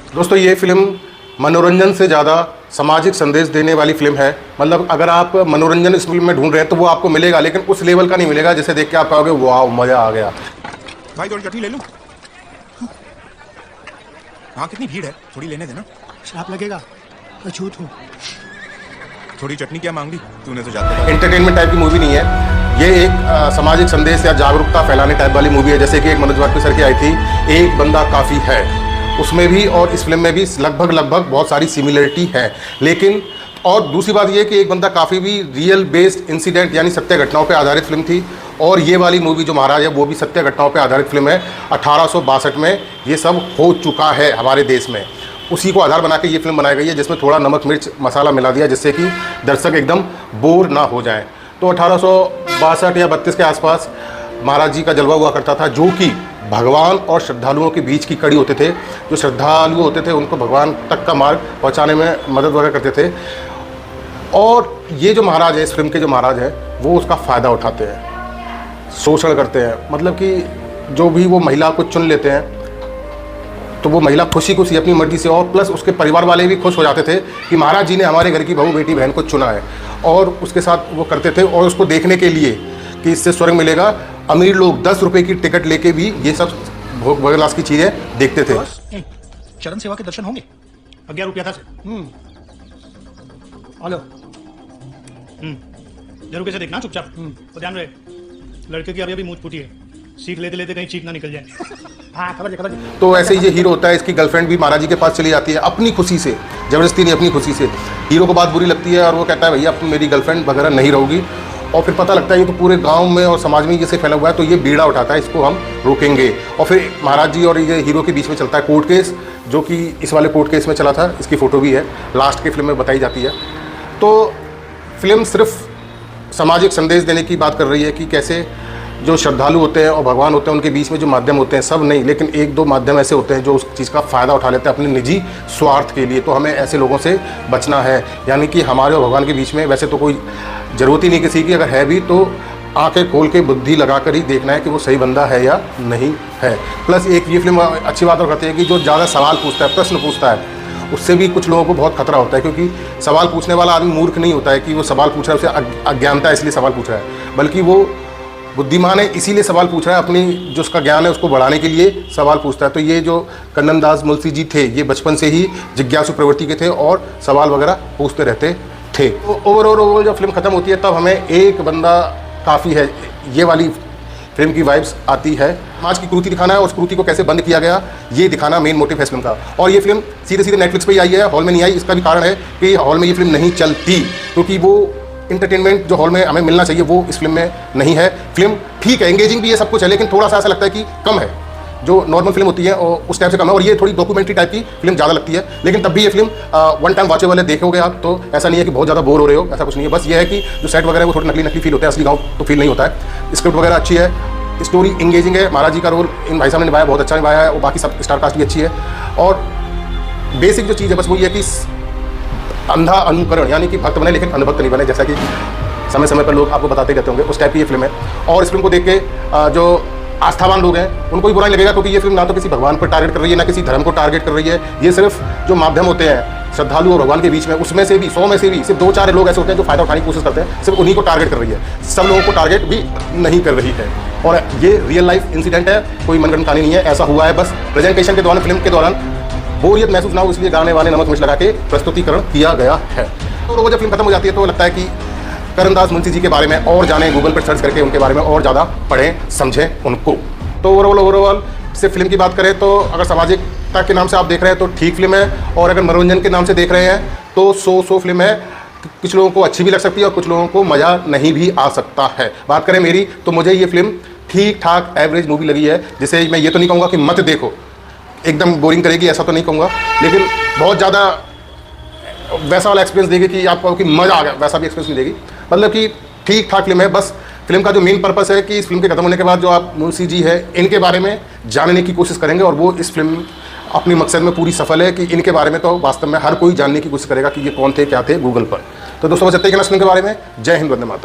दोस्तों ये फिल्म मनोरंजन से ज़्यादा सामाजिक संदेश देने वाली फिल्म है। मतलब अगर आप मनोरंजन इस फिल्म में ढूंढ रहे हैं तो वो आपको मिलेगा, लेकिन उस लेवल का नहीं मिलेगा जिसे देख के आप कहोगे वाह मज़ा आ गया। भाई थोड़ी चटनी ले लूं? हाँ कितनी भीड़ है, थोड़ी लेने देना। श्राप लगेगा, अछूत हूँ। थोड़ी चटनी क्या मांग ली तूने तो जाते। एंटरटेनमेंट टाइप की मूवी नहीं है ये, एक सामाजिक संदेश या जागरूकता फैलाने टाइप वाली मूवी है। जैसे कि एक मनोज वाजपेयी सर की आई थी एक बंदा काफ़ी है, उसमें भी और इस फिल्म में भी लगभग बहुत सारी सिमिलरिटी है। लेकिन और दूसरी बात ये कि एक बंदा काफ़ी भी रियल बेस्ड इंसिडेंट यानी सत्य घटनाओं पर आधारित फिल्म थी, और ये वाली मूवी जो महाराज है वो भी सत्य घटनाओं पर आधारित फिल्म है। 1862 में ये सब हो चुका है हमारे देश में, उसी को आधार बना के ये फिल्म बनाई गई है, जिसमें थोड़ा नमक मिर्च मसाला मिला दिया जिससे कि दर्शक एकदम बोर ना हो जाएं। तो 1862 या 32 के आसपास महाराज जी का जलवा हुआ करता था, जो कि भगवान और श्रद्धालुओं के बीच की कड़ी होते थे। जो श्रद्धालु होते थे उनको भगवान तक का मार्ग पहुंचाने में मदद वगैरह करते थे, और ये जो महाराज है, इस फिल्म के जो महाराज हैं, वो उसका फ़ायदा उठाते हैं, शोषण करते हैं। मतलब कि जो भी वो महिला को चुन लेते हैं तो वो महिला खुशी खुशी अपनी मर्जी से, और प्लस उसके परिवार वाले भी खुश हो जाते थे कि महाराज जी ने हमारे घर की बहू बेटी बहन को चुना है, और उसके साथ वो करते थे। और उसको देखने के लिए कि इससे स्वर्ग मिलेगा, अमीर लोग 10 रुपए की टिकट लेके भी ये सब भोग विलास की चीज़ें देखते थे। चरण सेवा के दर्शन होंगे 11 रुपया था। हेलो जरूर कैसे देखना चुपचाप। तो ध्यान रहे लड़के की अभी मूछ फूटी है, सीख लेते लेते कहीं चीख ना निकल जाए। हाँ खबर। तो ऐसे ही ये हीरो होता है, इसकी गर्लफ्रेंड भी महाराज जी के पास चली जाती है अपनी खुशी से, जबरदस्ती नहीं, अपनी खुशी से। हीरो को बात बुरी लगती है और वो कहता है भैया अब मेरी गर्लफ्रेंड वगैरह नहीं रहोगी, और फिर पता लगता है ये तो पूरे गांव में और समाज में जैसे फैला हुआ है, तो ये बीड़ा उठाता है, इसको हम रोकेंगे। और फिर महाराज जी और ये हीरो के बीच में चलता है कोर्ट केस, जो कि इस वाले कोर्ट केस में चला था। इसकी फ़ोटो भी है, लास्ट की फिल्म में बताई जाती है। तो फिल्म सिर्फ सामाजिक संदेश देने की बात कर रही है कि कैसे जो श्रद्धालु होते हैं और भगवान होते हैं उनके बीच में जो माध्यम होते हैं, सब नहीं लेकिन 1-2 माध्यम ऐसे होते हैं जो उस चीज़ का फ़ायदा उठा लेते हैं अपने निजी स्वार्थ के लिए। तो हमें ऐसे लोगों से बचना है, यानी कि हमारे और भगवान के बीच में वैसे तो कोई ज़रूरत ही नहीं किसी की, अगर है भी तो आंखें खोल के बुद्धि लगा कर ही देखना है कि वो सही बंदा है या नहीं है। प्लस एक ये फिल्म अच्छी बात और कहती है कि जो ज़्यादा सवाल पूछता है, प्रश्न पूछता है, उससे भी कुछ लोगों को बहुत खतरा होता है, क्योंकि सवाल पूछने वाला आदमी मूर्ख नहीं होता है कि वो सवाल पूछ रहा है उसे अज्ञानता है इसलिए सवाल पूछ रहा है, बल्कि वो बुद्धिमान है इसीलिए सवाल पूछ रहा है, अपनी जो उसका ज्ञान है उसको बढ़ाने के लिए सवाल पूछता है। तो ये जो कन्नन दास मुंशी जी थे, ये बचपन से ही जिज्ञासु प्रवृत्ति के थे और सवाल वगैरह पूछते रहते थे। तो ओवरऑल जब फिल्म खत्म होती है तब हमें एक बंदा काफ़ी है, ये वाली फिल्म की वाइब्स आती है। समाज की कुरीति दिखाना है और उस कुरीति को कैसे बंद किया गया ये दिखाना मेन मोटिव है इस फिल्म का। और ये फिल्म सीधे नेटफ्लिक्स पे ही आई है, हॉल में नहीं आई। इसका भी कारण है कि हॉल में ये फिल्म नहीं चलती, क्योंकि वो इंटरटेनमेंट जो हॉल में हमें मिलना चाहिए वो इस फिल्म में नहीं है। फिल्म ठीक है, एंगेजिंग भी ये सब कुछ है, लेकिन थोड़ा सा ऐसा लगता है कि कम है, जो नॉर्मल फिल्म होती है और उस टाइप से कम है। और ये थोड़ी डॉक्यूमेंट्री टाइप की फिल्म ज़्यादा लगती है, लेकिन तब भी ये फिल्म वन टाइम वॉचेबल है, देखोगे आप तो ऐसा नहीं है कि बहुत ज़्यादा बोर हो रहे हो, ऐसा कुछ नहीं है। बस ये है कि जो सेट वगैरह वो थोड़ी नकली फील होता है, असली गाँव तो फील नहीं होता है। स्क्रिप्ट वगैरह अच्छी है, स्टोरी एंगेजिंग है, महाराज जी का रोल इन भाई साहब ने निभाया, बहुत अच्छा निभाया है, और बाकी सब स्टार कास्ट भी अच्छी है। और बेसिक जो चीज़ है बस वो ये कि अंधा अनुकरण, यानी कि भक्त बने लेकिन अंधभक्त नहीं बने, जैसा कि समय समय पर लोग आपको बताते रहते होंगे, उस टाइप की ये फिल्म है। और इस फिल्म को देख के जो आस्थावान लोग हैं उनको भी बुरा नहीं लगेगा, क्योंकि ये फिल्म ना तो किसी भगवान पर टारगेट कर रही है ना किसी धर्म को टारगेट कर रही है। ये सिर्फ जो माध्यम होते हैं श्रद्धालु और भगवान के बीच में, उसमें से भी 100 में से भी सिर्फ 2-4 लोग ऐसे होते हैं जो फायदा उठाने की कोशिश करते हैं, सिर्फ उन्हीं को टारगेट कर रही है, सब लोगों को टारगेट भी नहीं कर रही है। और ये रियल लाइफ इंसिडेंट है, कोई मनगढ़ंत कहानी नहीं है, ऐसा हुआ है। बस प्रेजेंटेशन के दौरान, फिल्म के दौरान बोरियत महसूस ना हो इसलिए गाने वाले नमक मिर्च लगा के प्रस्तुतिकरण किया गया है। तो लोगों जब फिल्म खत्म हो जाती है तो लगता है कि करणदास मुंशी जी के बारे में और जानें, गूगल पर सर्च करके उनके बारे में और ज़्यादा पढ़ें समझें उनको। तो ओवरऑल सिर्फ फिल्म की बात करें तो अगर सामाजिकता के नाम से आप देख रहे हैं तो ठीक फिल्म है, और अगर मनोरंजन के नाम से देख रहे हैं तो सो फिल्म है। कुछ लोगों को अच्छी भी लग सकती है और कुछ लोगों को मज़ा नहीं भी आ सकता है। बात करें मेरी तो मुझे ये फिल्म ठीक ठाक एवरेज मूवी लगी है, जिसे मैं ये तो नहीं कहूँगा कि मत देखो, एकदम बोरिंग करेगी ऐसा तो नहीं कहूँगा, लेकिन बहुत ज़्यादा वैसा वाला एक्सपीरियंस देगी कि आपको कि मज़ा आ गया, वैसा भी एक्सपीरियंस नहीं देगी। मतलब कि ठीक ठाक फिल्म है। बस फिल्म का जो मेन पर्पस है कि इस फिल्म के खत्म होने के बाद जो आप मुंशी जी है इनके बारे में जानने की कोशिश करेंगे, और वो इस फिल्म अपनी मकसद में पूरी सफल है कि इनके बारे में तो वास्तव में हर कोई जानने की कोशिश करेगा कि ये कौन थे क्या थे गूगल पर। तो दोस्तों बस इतना ही कहना फिल्म के बारे में। जय हिंद, वंदे मातरम।